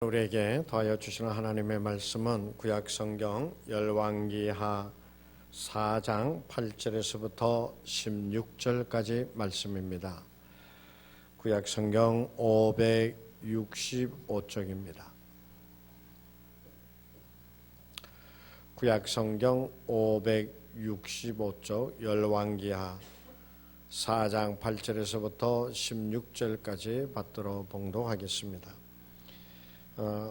우리에게 더하여 주시는 하나님의 말씀은 구약성경 열왕기하 4장 8절에서부터 16절까지 말씀입니다. 구약성경 565쪽입니다. 구약성경 565쪽 열왕기하 4장 8절에서부터 16절까지 받들어 봉독하겠습니다.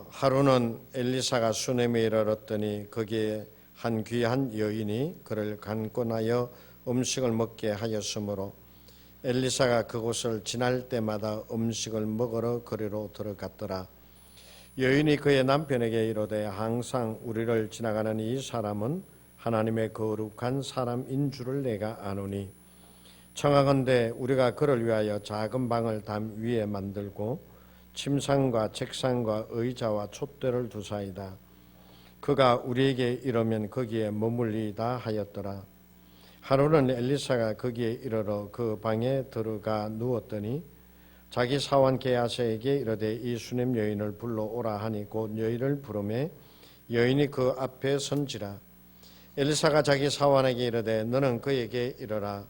하루는 엘리사가 수넴에 이르렀더니 거기에 한 귀한 여인이 그를 간권하여 음식을 먹게 하였으므로 엘리사가 그곳을 지날 때마다 음식을 먹으러 거리로 들어갔더라. 여인이 그의 남편에게 이르되 항상 우리를 지나가는 이 사람은 하나님의 거룩한 사람인 줄을 내가 아노니 청하건대 우리가 그를 위하여 작은 방을 담 위에 만들고 침상과 책상과 의자와 촛대를 두사이다. 그가 우리에게 이르면 거기에 머물리다 하였더라. 하루는 엘리사가 거기에 이르러 그 방에 들어가 누웠더니 자기 사원 게하시에게 이르되 이 수넴 여인을 불러오라 하니 곧 여인을 부르매 여인이 그 앞에 선지라. 엘리사가 자기 사원에게 이르되 너는 그에게 이르라.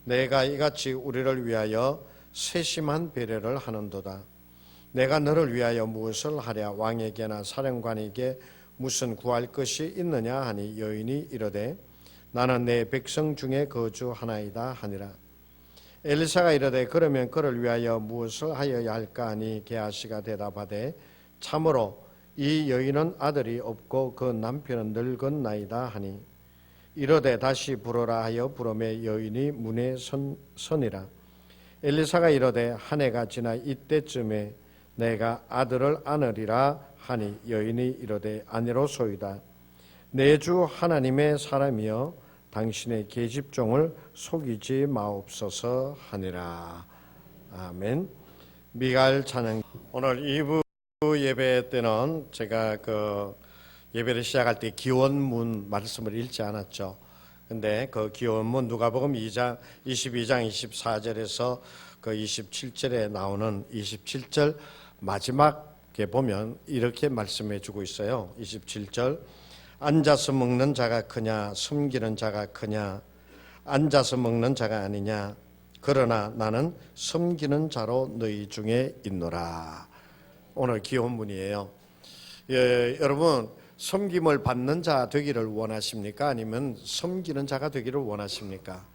내가 이같이 우리를 위하여 세심한 배려를 하는도다. 내가 너를 위하여 무엇을 하랴? 왕에게나 사령관에게 무슨 구할 것이 있느냐 하니 여인이 이르되 나는 내 백성 중에 거주하나이다 하니라. 엘리사가 이르되 그러면 그를 위하여 무엇을 하여야 할까 하니 게하시가 대답하되 참으로 이 여인은 아들이 없고 그 남편은 늙었나이다 하니 이르되 다시 부르라 하여 부르매 여인이 문에 서니라. 엘리사가 이르되 한 해가 지나 이때쯤에 내가 아들을 안으리라 하니 여인이 이르되 아니로소이다. 내 주 하나님의 사람이여 당신의 계집종을 속이지 마옵소서 하니라. 아멘. 미가엘 찬양. 오늘 2부 예배 때는 제가 예배를 시작할 때 기원문 말씀을 읽지 않았죠. 근데 그 기원문 누가복음 2장 22장 24절에서 그 27절에 나오는 27절 마지막에 보면 이렇게 말씀해 주고 있어요. 27절 앉아서 먹는 자가 크냐 숨기는 자가 크냐 앉아서 먹는 자가 아니냐 그러나 나는 숨기는 자로 너희 중에 있노라. 오늘 기원문이에요. 여러분 섬김을 받는 자 되기를 원하십니까? 아니면 섬기는 자가 되기를 원하십니까?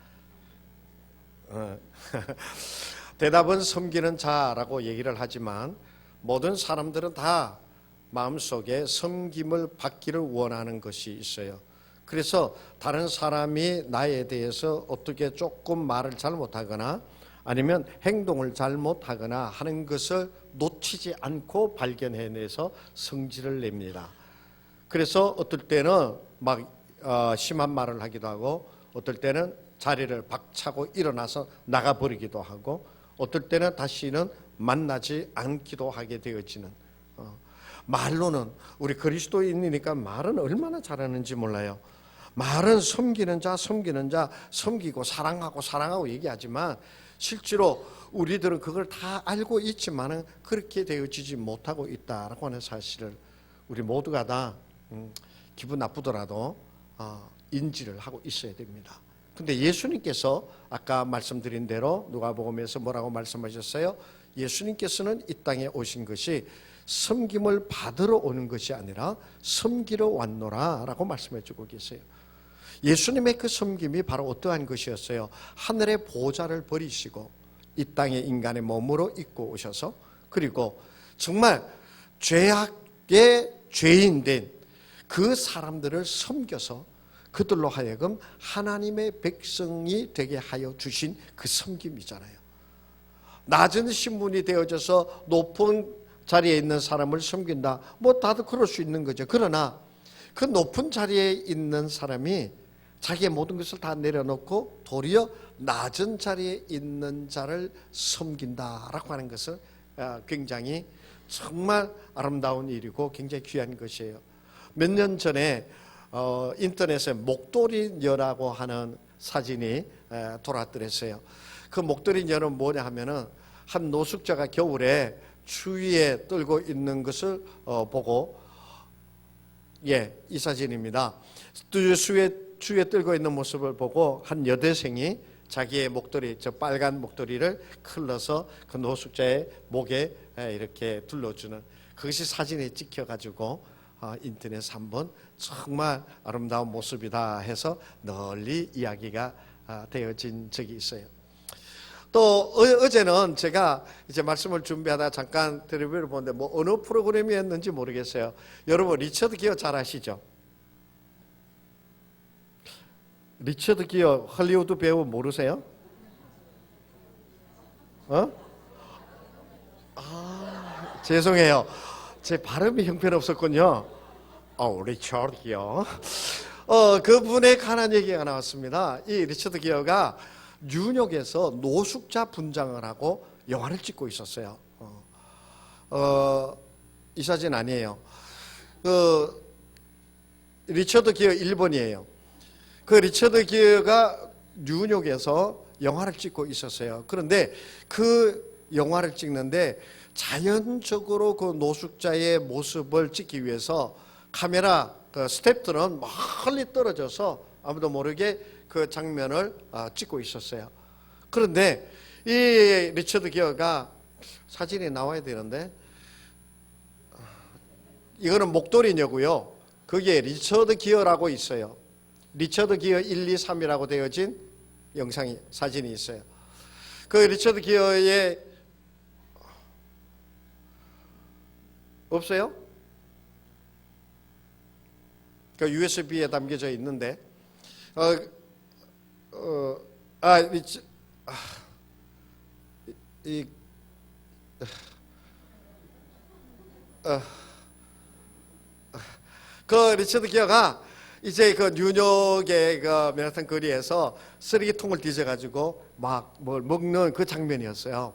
대답은 섬기는 자라고 얘기를 하지만 모든 사람들은 다 마음속에 섬김을 받기를 원하는 것이 있어요. 그래서 다른 사람이 나에 대해서 어떻게 조금 말을 잘못하거나 아니면 행동을 잘못하거나 하는 것을 놓치지 않고 발견해내서 성질을 냅니다. 그래서 어떨 때는 막 심한 말을 하기도 하고 어떨 때는 자리를 박차고 일어나서 나가버리기도 하고 어떨 때는 다시는 만나지 않기도 하게 되어지는 말로는 우리 그리스도인이니까 말은 얼마나 잘하는지 몰라요. 말은 섬기는 자 섬기고 사랑하고 얘기하지만 실제로 우리들은 그걸 다 알고 있지만은 그렇게 되어지지 못하고 있다라고 하는 사실을 우리 모두가 다 기분 나쁘더라도 인지를 하고 있어야 됩니다. 근데 예수님께서 아까 말씀드린 대로 누가복음에서 뭐라고 말씀하셨어요? 예수님께서는 이 땅에 오신 것이 섬김을 받으러 오는 것이 아니라 섬기러 왔노라 라고 말씀해 주고 계세요. 예수님의 그 섬김이 바로 어떠한 것이었어요? 하늘의 보좌를 버리시고 이 땅에 인간의 몸으로 입고 오셔서 그리고 정말 죄악의 죄인된 그 사람들을 섬겨서 그들로 하여금 하나님의 백성이 되게 하여 주신 그 섬김이잖아요. 낮은 신분이 되어져서 높은 자리에 있는 사람을 섬긴다. 뭐 다들 그럴 수 있는 거죠. 그러나 그 높은 자리에 있는 사람이 자기의 모든 것을 다 내려놓고 도리어 낮은 자리에 있는 자를 섬긴다라고 하는 것은 굉장히 정말 아름다운 일이고 굉장히 귀한 것이에요. 몇 년 전에 인터넷에 목도리녀라고 하는 사진이 돌았더랬어요. 그 목도리녀는 뭐냐 하면은 한 노숙자가 겨울에 추위에 떨고 있는 것을 보고, 이 사진입니다. 추위에 떨고 있는 모습을 보고 한 여대생이 자기의 목도리, 저 빨간 목도리를 클러서 그 노숙자의 목에 이렇게 둘러주는, 그것이 사진에 찍혀가지고 인터넷에 한번 정말 아름다운 모습이다 해서 널리 이야기가 되어진 적이 있어요. 또 어제는 제가 이제 말씀을 준비하다 잠깐 텔레비를 보는데 뭐 어느 프로그램이었는지 모르겠어요. 여러분 리처드 기어 잘 아시죠? 리처드 기어 할리우드 배우 모르세요? 죄송해요. 제 발음이 형편없었군요. 리처드 기어. 그분에 관한 얘기가 나왔습니다. 이 리처드 기어가 뉴욕에서 노숙자 분장을 하고 영화를 찍고 있었어요. 이 사진 아니에요. 리처드 기어 1번이에요. 그 리처드 기어가 뉴욕에서 영화를 찍고 있었어요. 그런데 그 영화를 찍는데 자연적으로 그 노숙자의 모습을 찍기 위해서 카메라 스태프들은 멀리 떨어져서 아무도 모르게 그 장면을 찍고 있었어요. 그런데 이 리처드 기어가 사진이 나와야 되는데, 이거는 목도리녀고요. 거기에 리처드 기어라고 있어요. 리처드 기어 1, 2, 3이라고 되어진 사진이 있어요. 그 리처드 기어의 없어요? 그 USB에 담겨져 있는데, 그 리처드 기어가 이제 그 뉴욕의 그 맨하탄 거리에서 쓰레기통을 뒤져가지고 막 뭘 먹는 그 장면이었어요.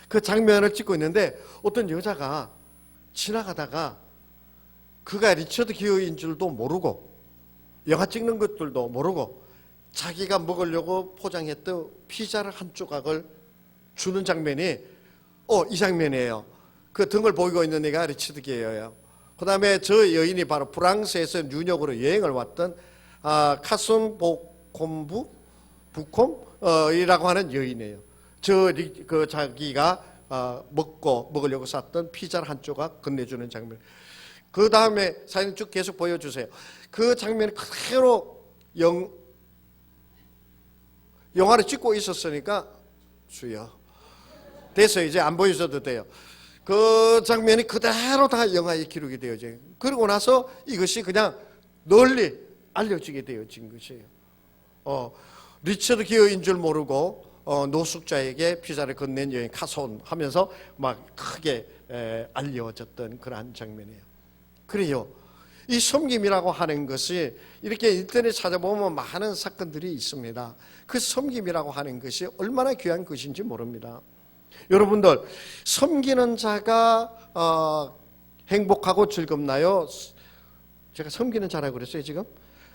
그 장면을 찍고 있는데 어떤 여자가 지나가다가 그가 리처드 기어인 줄도 모르고 영화 찍는 것들도 모르고 자기가 먹으려고 포장했던 피자를 한 조각을 주는 장면이 이 장면이에요. 그 등을 보이고 있는 애가 리처드 기어예요. 그 다음에 저 여인이 바로 프랑스에서 뉴욕으로 여행을 왔던 카슨 부콤이라고 하는 여인이에요. 그 자기가 먹으려고 샀던 피자를 한 조각 건네주는 장면. 그 다음에 사진 쭉 계속 보여주세요. 그 장면이 그대로 영화를 찍고 있었으니까 주여 됐어요. 이제 안 보여줘도 돼요. 그 장면이 그대로 다 영화에 기록이 되어져요. 그러고 나서 이것이 그냥 널리 알려지게 되어진 것이에요. 리처드 기어인 줄 모르고 노숙자에게 피자를 건넨 여인 카손 하면서 막 크게 알려졌던 그러한 장면이에요. 그래요. 이 섬김이라고 하는 것이 이렇게 인터넷 찾아보면 많은 사건들이 있습니다. 그 섬김이라고 하는 것이 얼마나 귀한 것인지 모릅니다. 여러분들, 섬기는 자가 행복하고 즐겁나요? 제가 섬기는 자라고 그랬어요 지금?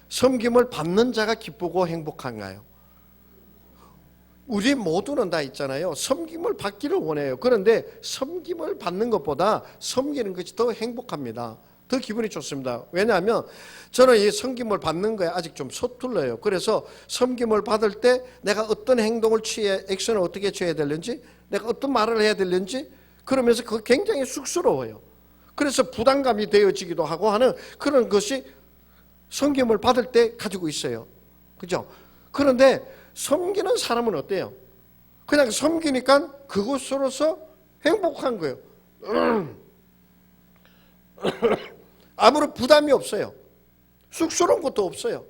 섬김을 받는 자가 기쁘고 행복한가요? 우리 모두는 다 있잖아요. 섬김을 받기를 원해요. 그런데 섬김을 받는 것보다 섬기는 것이 더 행복합니다. 더 기분이 좋습니다. 왜냐하면 저는 이 섬김을 받는 거에 아직 좀 서툴러요. 그래서 섬김을 받을 때 내가 어떤 행동을 액션을 어떻게 취해야 되는지, 내가 어떤 말을 해야 되는지, 그러면서 그거 굉장히 쑥스러워요. 그래서 부담감이 되어지기도 하고 하는 그런 것이 섬김을 받을 때 가지고 있어요. 그죠? 그런데 섬기는 사람은 어때요? 그냥 섬기니까 그것으로서 행복한 거예요. 아무런 부담이 없어요. 쑥스러운 것도 없어요.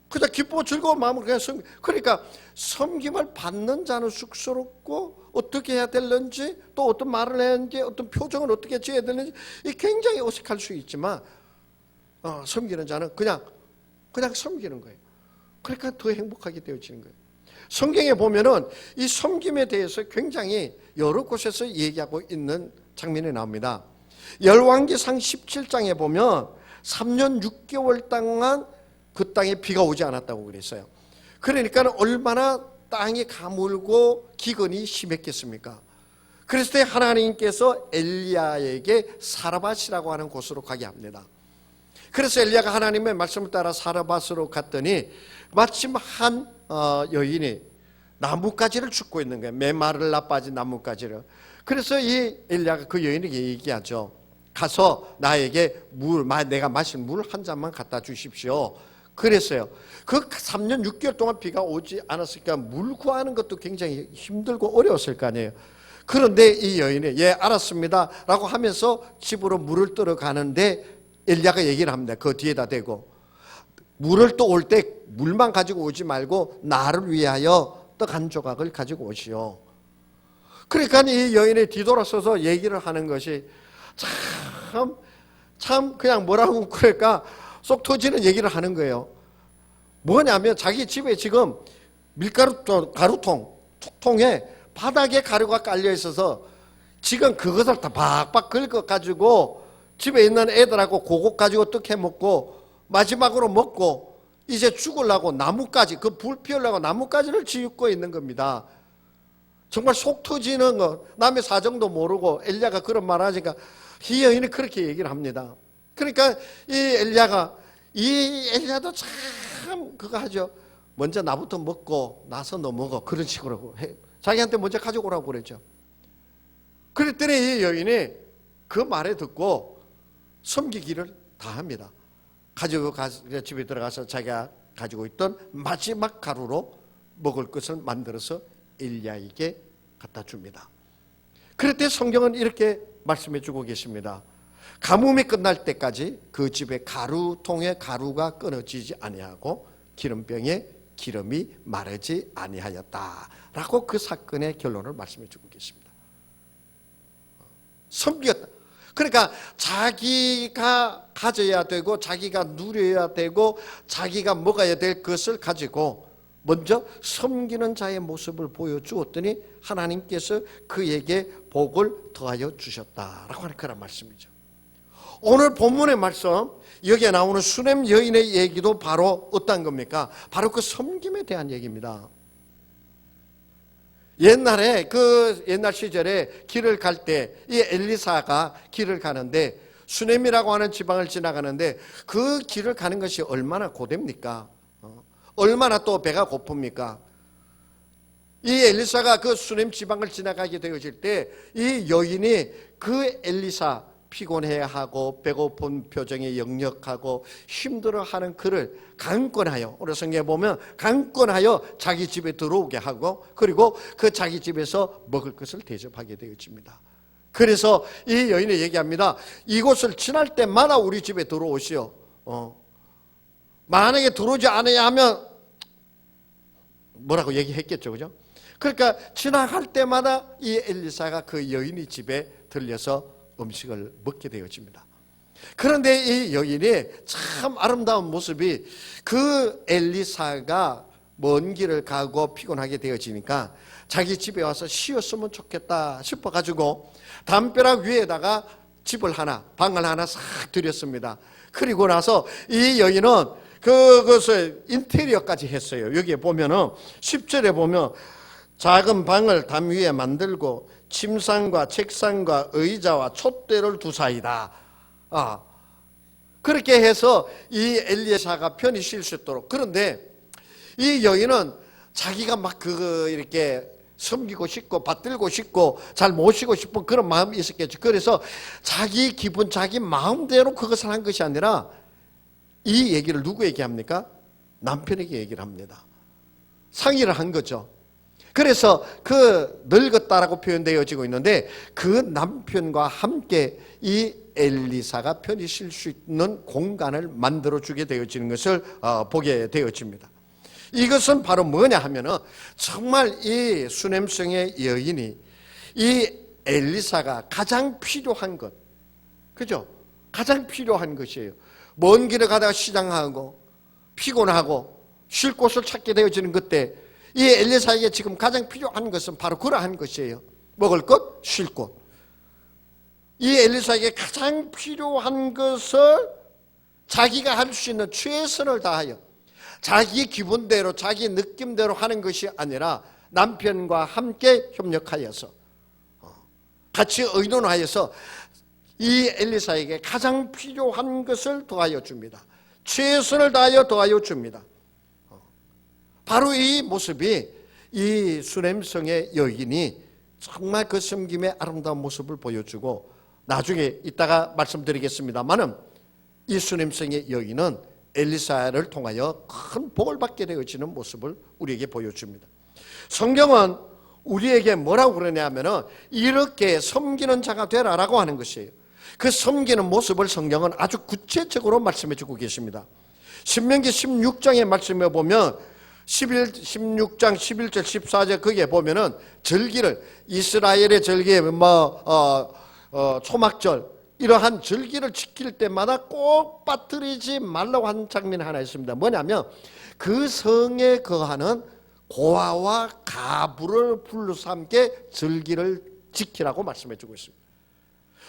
그냥 기쁘고 즐거운 마음으로 그냥 그러니까 섬김을 받는 자는 쑥스럽고 어떻게 해야 되는지, 또 어떤 말을 해야 되는지, 어떤 표정을 어떻게 지어야 되는지 굉장히 어색할 수 있지만 섬기는 자는 그냥 섬기는 거예요. 그러니까 더 행복하게 되어지는 거예요. 성경에 보면은 이 섬김에 대해서 굉장히 여러 곳에서 얘기하고 있는 장면이 나옵니다. 열왕기상 17장에 보면 3년 6개월 동안 그 땅에 비가 오지 않았다고 그랬어요. 그러니까 얼마나 땅이 가물고 기근이 심했겠습니까? 그랬을 때 하나님께서 엘리야에게 사르밧이라고 하는 곳으로 가게 합니다. 그래서 엘리야가 하나님의 말씀을 따라 사르밧으로 갔더니 마침 한 여인이 나뭇가지를 줍고 있는 거예요. 메마를 나빠진 나뭇가지를. 그래서 이 엘리야가 그 여인에게 얘기하죠. 가서 나에게 내가 마실 물 한 잔만 갖다 주십시오. 그랬어요. 그 3년 6개월 동안 비가 오지 않았으니까 물 구하는 것도 굉장히 힘들고 어려웠을 거 아니에요. 그런데 이 여인이 예 알았습니다 라고 하면서 집으로 물을 떠러 가는데 엘리야가 얘기를 합니다. 그 뒤에다 대고 물을 또 올 때 물만 가지고 오지 말고 나를 위하여 떡 한 조각을 가지고 오시오. 그러니까 이 여인이 뒤돌아서서 얘기를 하는 것이 참 그냥 뭐라고 그럴까 쏙 터지는 얘기를 하는 거예요. 뭐냐면 자기 집에 지금 가루통에 바닥에 가루가 깔려 있어서 지금 그것을 다 박박 긁어가지고 집에 있는 애들하고 그것 가지고 떡 해먹고 마지막으로 먹고 이제 죽으려고 나뭇가지, 그 불 피우려고 나뭇가지를 짚고 있는 겁니다. 정말 속 터지는 거, 남의 사정도 모르고 엘리야가 그런 말 하니까 이 여인이 그렇게 얘기를 합니다. 그러니까 이 엘리야도 참 그거 하죠. 먼저 나부터 먹고 나서 너 먹어. 그런 식으로 해. 자기한테 먼저 가지고 오라고 그랬죠. 그랬더니 이 여인이 그 말에 듣고 섬기기를 다 합니다. 집에 들어가서 자기가 가지고 있던 마지막 가루로 먹을 것을 만들어서 엘리야에게 갖다 줍니다. 그럴 때 성경은 이렇게 말씀해 주고 계십니다. 가뭄이 끝날 때까지 그 집의 가루통에 가루가 끊어지지 아니하고 기름병에 기름이 마르지 아니하였다라고 그 사건의 결론을 말씀해 주고 계십니다. 섬겼다. 그러니까 자기가 가져야 되고 자기가 누려야 되고 자기가 먹어야 될 것을 가지고 먼저 섬기는 자의 모습을 보여주었더니 하나님께서 그에게 복을 더하여 주셨다라고 하는 그런 말씀이죠. 오늘 본문의 말씀 여기에 나오는 수넴 여인의 얘기도 바로 어떤 겁니까? 바로 그 섬김에 대한 얘기입니다. 옛날 시절에 길을 갈 때 이 엘리사가 길을 가는데 수넴이라고 하는 지방을 지나가는데 그 길을 가는 것이 얼마나 고됩니까? 얼마나 또 배가 고픕니까? 이 엘리사가 그 수넴 지방을 지나가게 되어질 때 이 여인이 그 엘리사 피곤해하고 배고픈 표정에 역력하고 힘들어하는 그를 강권하여, 우리 성경에 보면 강권하여 자기 집에 들어오게 하고 그리고 그 자기 집에서 먹을 것을 대접하게 되어집니다. 그래서 이 여인이 얘기합니다. 이곳을 지날 때마다 우리 집에 들어오시오. 만약에 들어오지 않아야 하면 뭐라고 얘기했겠죠, 그죠? 그러니까 지나갈 때마다 이 엘리사가 그 여인의 집에 들려서 음식을 먹게 되어집니다. 그런데 이 여인이 참 아름다운 모습이 그 엘리사가 먼 길을 가고 피곤하게 되어지니까 자기 집에 와서 쉬었으면 좋겠다 싶어가지고 담벼락 위에다가 방을 하나 싹 들였습니다. 그리고 나서 이 여인은 그것을 인테리어까지 했어요. 여기에 보면은 10절에 보면 작은 방을 담 위에 만들고 침상과 책상과 의자와 촛대를 두사이다. 그렇게 해서 이 엘리사가 편히 쉴 수 있도록. 그런데 이 여인은 자기가 막 이렇게 섬기고 싶고 받들고 싶고 잘 모시고 싶은 그런 마음이 있었겠죠. 그래서 자기 기분, 자기 마음대로 그것을 한 것이 아니라 이 얘기를 누구에게 합니까? 남편에게 얘기를 합니다. 상의를 한 거죠. 그래서 그 늙었다라고 표현되어지고 있는데 그 남편과 함께 이 엘리사가 편히 쉴 수 있는 공간을 만들어주게 되어지는 것을 보게 되어집니다. 이것은 바로 뭐냐 하면은 정말 이 수넴성의 여인이 이 엘리사가 가장 필요한 것, 그죠? 가장 필요한 것이에요. 먼 길을 가다가 시장하고 피곤하고 쉴 곳을 찾게 되어지는 그때 이 엘리사에게 지금 가장 필요한 것은 바로 그러한 것이에요. 먹을 것, 쉴 곳. 이 엘리사에게 가장 필요한 것을 자기가 할 수 있는 최선을 다하여 자기 기분대로 자기 느낌대로 하는 것이 아니라 남편과 함께 협력하여서 같이 의논하여서 이 엘리사에게 가장 필요한 것을 더하여 줍니다. 최선을 다하여 더하여 줍니다. 바로 이 모습이 이 수넴성의 여인이 정말 그 섬김의 아름다운 모습을 보여주고, 나중에 이따가 말씀드리겠습니다만은 이 수넴성의 여인은 엘리사를 통하여 큰 복을 받게 되어지는 모습을 우리에게 보여줍니다. 성경은 우리에게 뭐라고 그러냐면은 이렇게 섬기는 자가 되라라고 하는 것이에요. 그 섬기는 모습을 성경은 아주 구체적으로 말씀해 주고 계십니다. 신명기 16장의 말씀에 보면 16장 11절 14절 거기에 보면은 절기를, 이스라엘의 절기 초막절 이러한 절기를 지킬 때마다 꼭 빠뜨리지 말라고 하는 장면이 하나 있습니다. 뭐냐면 그 성에 거하는 고아와 가부를 불러서 함께 절기를 지키라고 말씀해 주고 있습니다.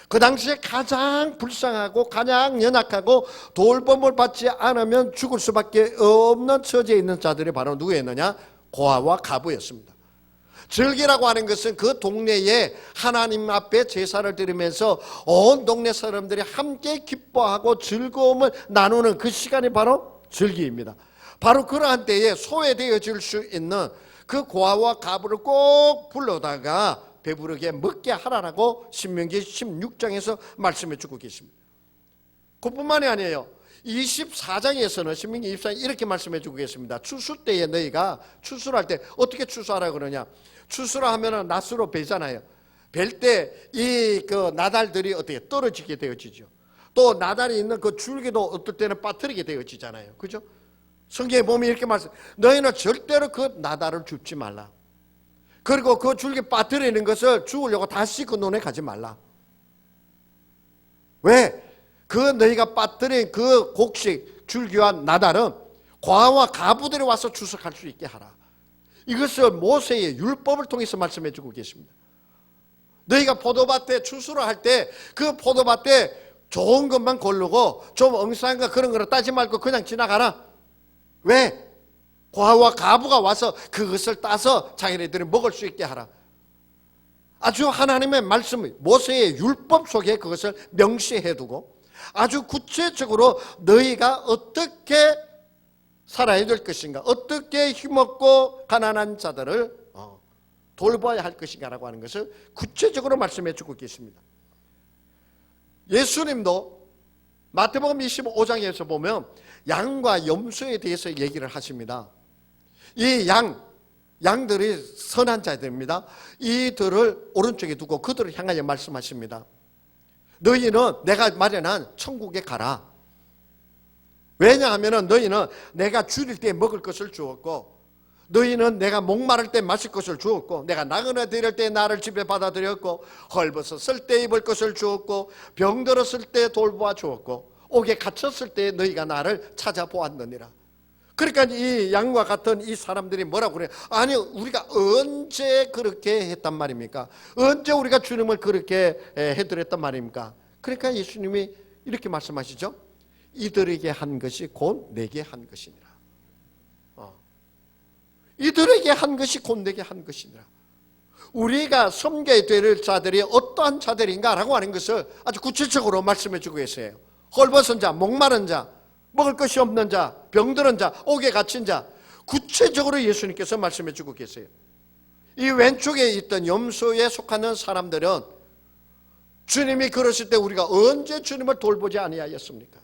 그 당시에 가장 불쌍하고 가장 연약하고 돌봄을 받지 않으면 죽을 수밖에 없는 처지에 있는 자들이 바로 누구였느냐? 고아와 가부였습니다. 절기라고 하는 것은 그 동네에 하나님 앞에 제사를 드리면서 온 동네 사람들이 함께 기뻐하고 즐거움을 나누는 그 시간이 바로 절기입니다. 바로 그러한 때에 소외되어질 수 있는 그 고아와 가부를 꼭 불러다가 배부르게 먹게 하라라고 신명기 16장에서 말씀해 주고 계십니다. 그뿐만이 아니에요. 24장에서는 신명기 24장 이렇게 말씀해 주고 계십니다. 추수 때에 너희가 추수를 할 때 어떻게 추수하라고 그러냐? 추수를 하면은 낫으로 베잖아요. 벨 때 이 그 나달들이 어떻게 떨어지게 되어지죠. 또 나달이 있는 그 줄기도 어떨 때는 빠뜨리게 되어지잖아요. 그죠? 성경에 보면 이렇게 말씀, 너희는 절대로 그 나달을 줍지 말라. 그리고 그 줄기 빠뜨리는 것을 주우려고 다시 그 논에 가지 말라. 왜? 그 너희가 빠뜨린 그 곡식 줄기와 나달은 고아와 가부들이 와서 추석할 수 있게 하라. 이것을 모세의 율법을 통해서 말씀해 주고 계십니다. 너희가 포도밭에 추수를 할 때 그 포도밭에 좋은 것만 고르고 좀 엉성한 거 그런 거를 따지 말고 그냥 지나가라. 왜? 고아와 가부가 와서 그것을 따서 자기네들이 먹을 수 있게 하라. 아주 하나님의 말씀, 모세의 율법 속에 그것을 명시해 두고 아주 구체적으로 너희가 어떻게 살아야 될 것인가, 어떻게 힘없고 가난한 자들을 돌봐야 할 것인가라고 하는 것을 구체적으로 말씀해 주고 계십니다. 예수님도 마태복음 25장에서 보면 양과 염소에 대해서 얘기를 하십니다. 이 양들이 선한 자들입니다. 이들을 오른쪽에 두고 그들을 향하여 말씀하십니다. 너희는 내가 마련한 천국에 가라. 왜냐하면 너희는 내가 줄일 때 먹을 것을 주었고, 너희는 내가 목마를 때 마실 것을 주었고, 내가 나그네 데릴 때 나를 집에 받아들였고, 헐벗었을 때 입을 것을 주었고, 병들었을 때 돌보아 주었고, 옥에 갇혔을 때 너희가 나를 찾아보았느니라. 그러니까 이 양과 같은 이 사람들이 뭐라고 그래요? 아니, 우리가 언제 그렇게 했단 말입니까? 언제 우리가 주님을 그렇게 해드렸단 말입니까? 그러니까 예수님이 이렇게 말씀하시죠. 이들에게 한 것이 곧 내게 한 것이니라. 이들에게 한 것이 곧 내게 한 것이니라. 우리가 섬겨야 될 자들이 어떠한 자들인가라고 하는 것을 아주 구체적으로 말씀해 주고 계세요. 헐벗은 자, 목마른 자, 먹을 것이 없는 자, 병들은 자, 옥에 갇힌 자, 구체적으로 예수님께서 말씀해 주고 계세요. 이 왼쪽에 있던 염소에 속하는 사람들은 주님이 그러실 때 우리가 언제 주님을 돌보지 아니하였습니까?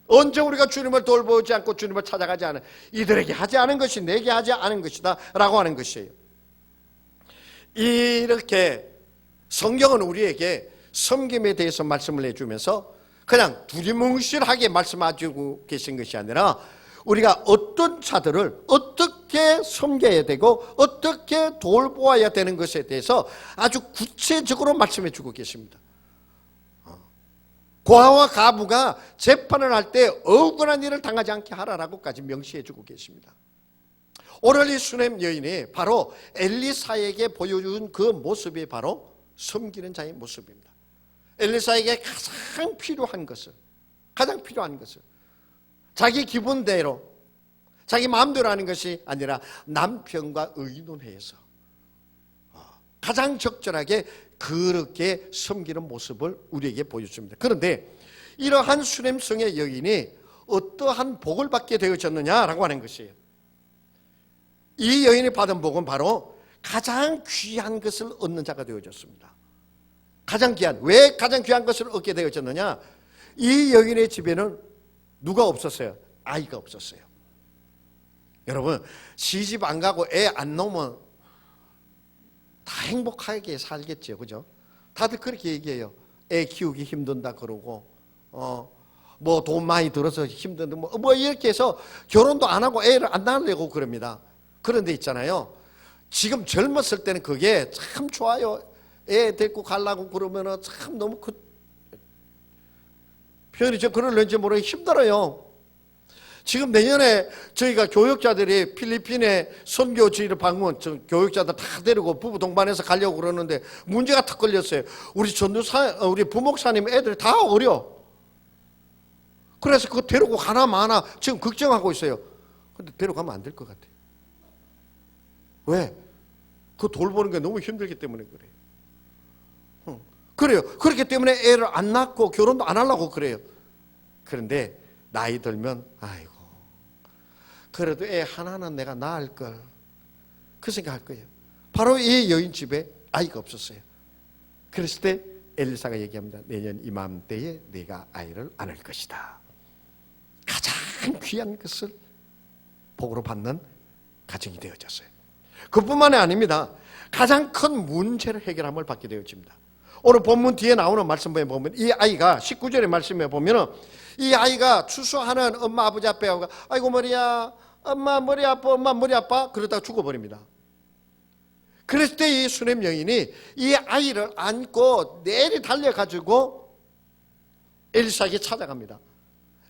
언제 우리가 주님을 돌보지 않고 주님을 찾아가지 않은, 이들에게 하지 않은 것이 내게 하지 않은 것이다 라고 하는 것이에요. 이렇게 성경은 우리에게 섬김에 대해서 말씀을 해주면서 그냥 두리뭉실하게 말씀하시고 계신 것이 아니라 우리가 어떤 자들을 어떻게 섬겨야 되고 어떻게 돌보아야 되는 것에 대해서 아주 구체적으로 말씀해 주고 계십니다. 고아와 가부가 재판을 할 때 억울한 일을 당하지 않게 하라라고까지 명시해 주고 계십니다. 오늘 이 수넴 여인이 바로 엘리사에게 보여준 그 모습이 바로 섬기는 자의 모습입니다. 엘리사에게 가장 필요한 것을 자기 기분대로 자기 마음대로 하는 것이 아니라 남편과 의논해서 가장 적절하게 그렇게 섬기는 모습을 우리에게 보여줍니다. 그런데 이러한 수냄성의 여인이 어떠한 복을 받게 되어졌느냐라고 하는 것이에요. 이 여인이 받은 복은 바로 가장 귀한 것을 얻는 자가 되어졌습니다. 가장 귀한, 왜 가장 귀한 것을 얻게 되어졌느냐? 이 여인의 집에는 누가 없었어요? 아이가 없었어요. 여러분, 시집 안 가고 애 안 낳으면 다 행복하게 살겠죠, 그죠? 다들 그렇게 얘기해요. 애 키우기 힘든다 그러고, 뭐 돈 많이 들어서 힘든데, 뭐 이렇게 해서 결혼도 안 하고 애를 안 낳으려고 그럽니다. 그런데 있잖아요, 지금 젊었을 때는 그게 참 좋아요. 애 데리고 가려고 그러면은 참 너무 표현이 좀 그럴는지 모르겠는데 힘들어요. 지금 내년에 저희가 교육자들이 필리핀에 선교지를 방문, 교육자들 다 데리고 부부 동반해서 가려고 그러는데 문제가 탁 걸렸어요. 우리 부목사님 애들이 다 어려. 그래서 그거 데리고 가나 마나 지금 걱정하고 있어요. 근데 데려가면 안 될 것 같아요. 왜? 그 돌보는 게 너무 힘들기 때문에 그래요. 그래요. 그렇기 때문에 애를 안 낳고 결혼도 안 하려고 그래요. 그런데 나이 들면 아이고 그래도 애 하나는 내가 낳을걸 그 생각할 거예요. 바로 이 여인 집에 아이가 없었어요. 그랬을 때 엘리사가 얘기합니다. 내년 이맘때에 네가 아이를 안을 것이다. 가장 귀한 것을 복으로 받는 가정이 되어졌어요. 그뿐만이 아닙니다. 가장 큰 문제를 해결함을 받게 되어집니다. 오늘 본문 뒤에 나오는 말씀에 보면 이 아이가 19절의 말씀에 보면 이 아이가 추수하는 엄마 아버지 앞에 가고 아이고 머리야 엄마 머리 아파 엄마 머리 아파 그러다가 죽어버립니다. 그랬을 때 이 수냄 여인이 이 아이를 안고 내리 달려가지고 엘리사에게 찾아갑니다.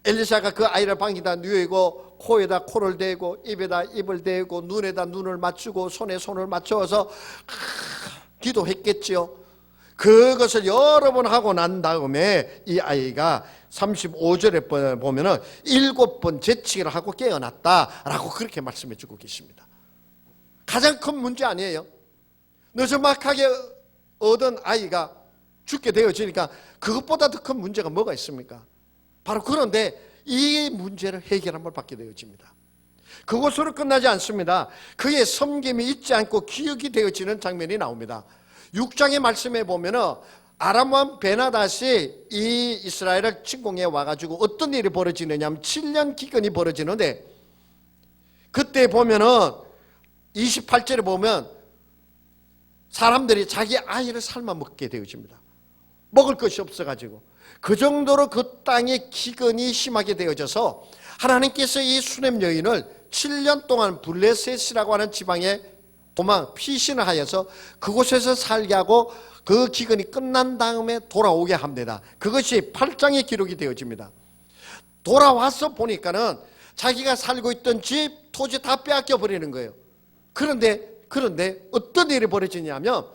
엘리사가 그 아이를 방에다 누이고 코에다 코를 대고 입에다 입을 대고 눈에다 눈을 맞추고 손에 손을 맞춰서 기도했겠지요. 그것을 여러 번 하고 난 다음에 이 아이가 35절에 보면은 7번 재치기를 하고 깨어났다라고 그렇게 말씀해 주고 계십니다. 가장 큰 문제 아니에요. 늦지막하게 얻은 아이가 죽게 되어지니까 그것보다 더 큰 문제가 뭐가 있습니까? 바로 그런데 이 문제를 해결함을 받게 되어집니다. 그것으로 끝나지 않습니다. 그의 섬김이 잊지 않고 기억이 되어지는 장면이 나옵니다. 6장의 말씀에 보면은 아람 왕 베나닷이 이 이스라엘을 침공해 와가지고 어떤 일이 벌어지느냐 하면 7년 기근이 벌어지는데 그때 보면은 28절에 보면 사람들이 자기 아이를 삶아 먹게 되어집니다. 먹을 것이 없어가지고 그 정도로 그 땅에 기근이 심하게 되어져서 하나님께서 이 수냄 여인을 7년 동안 블레셋이라고 하는 지방에 피신을 하여서 그곳에서 살게 하고 그 기근이 끝난 다음에 돌아오게 합니다. 그것이 8장에 기록이 되어집니다. 돌아와서 보니까는 자기가 살고 있던 집, 토지 다 빼앗겨 버리는 거예요. 그런데 어떤 일이 벌어지냐면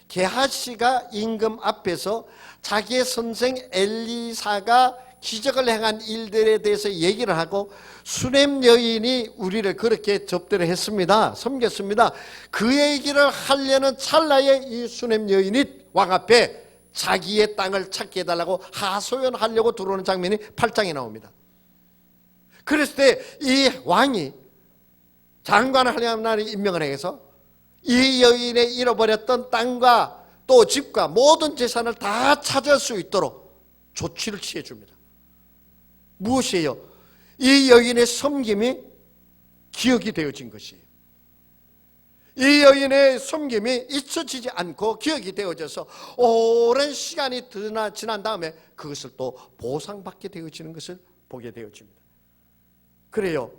게하시가 임금 앞에서 자기의 선생 엘리사가 기적을 행한 일들에 대해서 얘기를 하고 수냄 여인이 우리를 그렇게 접대를 했습니다. 섬겼습니다. 그 얘기를 하려는 찰나에 이 수냄 여인이 왕 앞에 자기의 땅을 찾게 해달라고 하소연하려고 들어오는 장면이 8장에 나옵니다. 그랬을 때 이 왕이 장관을 하려는 날에 임명을 해서 이 여인의 잃어버렸던 땅과 또 집과 모든 재산을 다 찾을 수 있도록 조치를 취해 줍니다. 무엇이에요? 이 여인의 섬김이 기억이 되어진 것이에요. 이 여인의 섬김이 잊혀지지 않고 기억이 되어져서 오랜 시간이 지난 다음에 그것을 또 보상받게 되어지는 것을 보게 되어집니다. 그래요.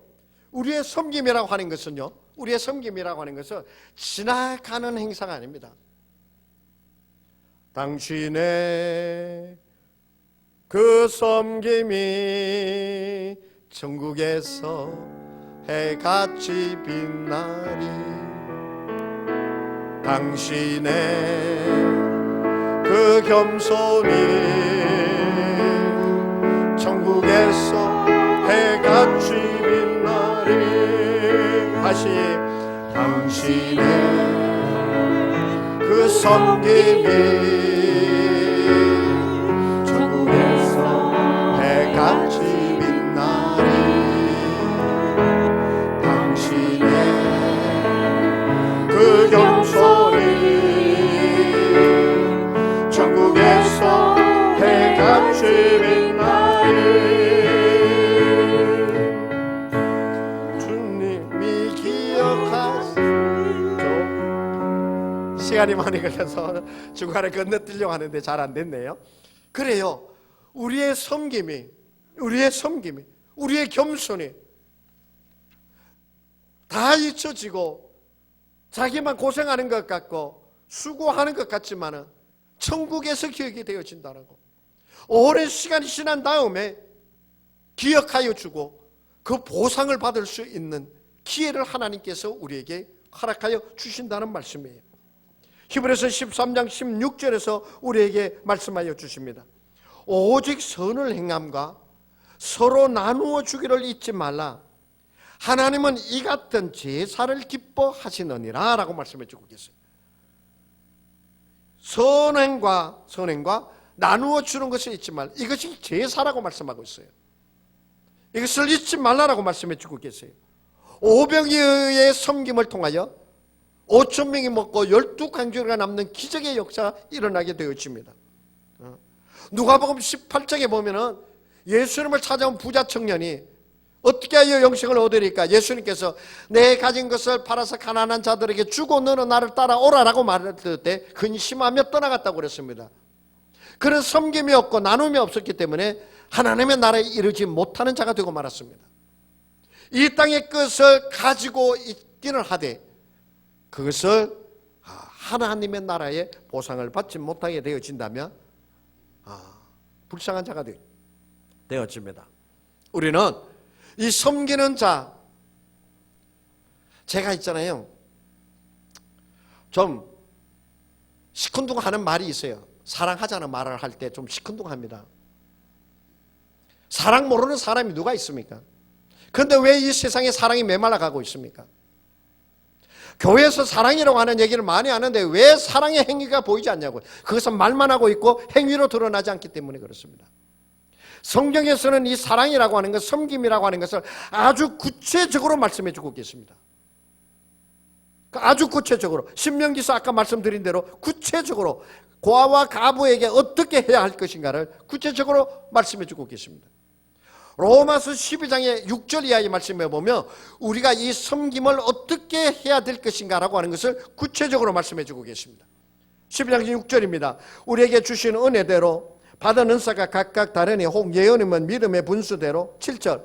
우리의 섬김이라고 하는 것은요, 우리의 섬김이라고 하는 것은 지나가는 행사가 아닙니다. 당신의 그 섬김이 천국에서 해같이 빛나리. 당신의 그 겸손이 천국에서 해같이 빛나리. 다시 당신의 그 섬김이 천국에서 해같이 빛나리. 당신의 그 겸손이 천국에서 해같이 빛나리. 주님이 기억하시죠. 시간이 많이 걸려서 중간에 건너뛰려고 하는데 잘 안 됐네요. 그래요, 우리의 섬김이, 우리의 겸손이 다 잊혀지고 자기만 고생하는 것 같고 수고하는 것 같지만은 천국에서 기억이 되어진다라고. 오랜 시간이 지난 다음에 기억하여 주고 그 보상을 받을 수 있는 기회를 하나님께서 우리에게 허락하여 주신다는 말씀이에요. 히브리서 13장 16절에서 우리에게 말씀하여 주십니다. 오직 선을 행함과 서로 나누어 주기를 잊지 말라. 하나님은 이 같은 제사를 기뻐하시느니라 라고 말씀해 주고 계세요. 선행과 나누어 주는 것을 잊지 말라. 이것이 제사라고 말씀하고 있어요. 이것을 잊지 말라라고 말씀해 주고 계세요. 500여의 섬김을 통하여 5,000명이 먹고 12강주가 남는 기적의 역사가 일어나게 되어집니다. 누가복음 18장에 보면은 예수님을 찾아온 부자 청년이 어떻게 하여 영생을 얻으리까? 예수님께서 내 가진 것을 팔아서 가난한 자들에게 주고 너는 나를 따라오라라고 말했을 때 근심하며 떠나갔다고 그랬습니다. 그런 섬김이 없고 나눔이 없었기 때문에 하나님의 나라에 이르지 못하는 자가 되고 말았습니다. 이 땅의 것을 가지고 있기는 하되 그것을 하나님의 나라의 보상을 받지 못하게 되어진다면 불쌍한 자가 되어집니다. 우리는 이 섬기는 자, 제가 있잖아요, 좀 시큰둥하는 말이 있어요. 사랑하자는 말을 할 때 좀 시큰둥합니다. 사랑 모르는 사람이 누가 있습니까? 그런데 왜 이 세상에 사랑이 메말라 가고 있습니까? 교회에서 사랑이라고 하는 얘기를 많이 하는데 왜 사랑의 행위가 보이지 않냐고요. 그것은 말만 하고 있고 행위로 드러나지 않기 때문에 그렇습니다. 성경에서는 이 사랑이라고 하는 것, 섬김이라고 하는 것을 아주 구체적으로 말씀해 주고 계십니다. 아주 구체적으로, 신명기서 아까 말씀드린 대로 구체적으로 고아와 가부에게 어떻게 해야 할 것인가를 구체적으로 말씀해 주고 계십니다. 로마서 12장의 6절 이하의 말씀에 보면 우리가 이 섬김을 어떻게 해야 될 것인가라고 하는 것을 구체적으로 말씀해 주고 계십니다. 12장 6절입니다. 우리에게 주신 은혜대로 받은 은사가 각각 다르니 혹 예언이면 믿음의 분수대로. 7절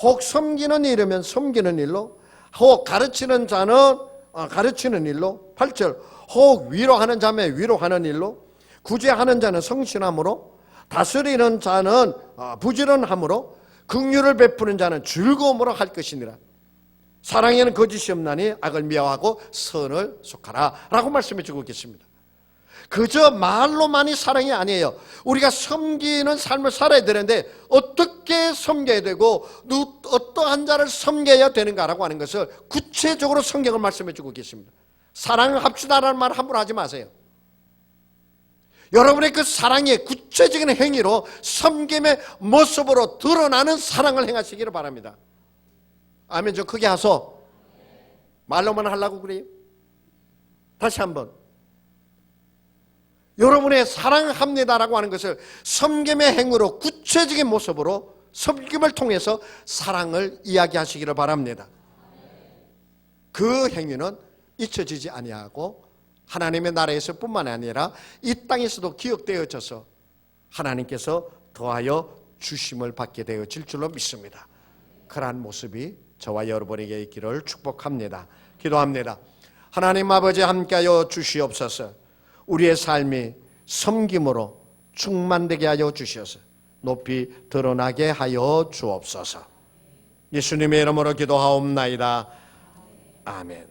혹 섬기는 일이면 섬기는 일로, 혹 가르치는 자는 가르치는 일로. 8절 혹 위로하는 자면 위로하는 일로, 구제하는 자는 성실함으로, 다스리는 자는 부지런함으로, 긍휼을 베푸는 자는 즐거움으로 할 것이니라. 사랑에는 거짓이 없나니 악을 미워하고 선을 속하라 라고 말씀해 주고 계십니다. 그저 말로만이 사랑이 아니에요. 우리가 섬기는 삶을 살아야 되는데 어떻게 섬겨야 되고 어떠한 자를 섬겨야 되는가라고 하는 것을 구체적으로 성경을 말씀해 주고 계십니다. 사랑을 합시다라는 말 함부로 하지 마세요. 여러분의 그 사랑의 구체적인 행위로 섬김의 모습으로 드러나는 사랑을 행하시기를 바랍니다. 아멘. 좀 크게 하소. 말로만 하려고 그래요? 다시 한번. 여러분의 사랑합니다라고 하는 것을 섬김의 행위로 구체적인 모습으로 섬김을 통해서 사랑을 이야기하시기를 바랍니다. 그 행위는 잊혀지지 아니하고 하나님의 나라에서 뿐만 아니라 이 땅에서도 기억되어져서 하나님께서 더하여 주심을 받게 되어질 줄로 믿습니다. 그러한 모습이 저와 여러분에게 있기를 축복합니다. 기도합니다. 하나님 아버지 함께하여 주시옵소서. 우리의 삶이 섬김으로 충만되게 하여 주셔서 높이 드러나게 하여 주옵소서. 예수님의 이름으로 기도하옵나이다. 아멘.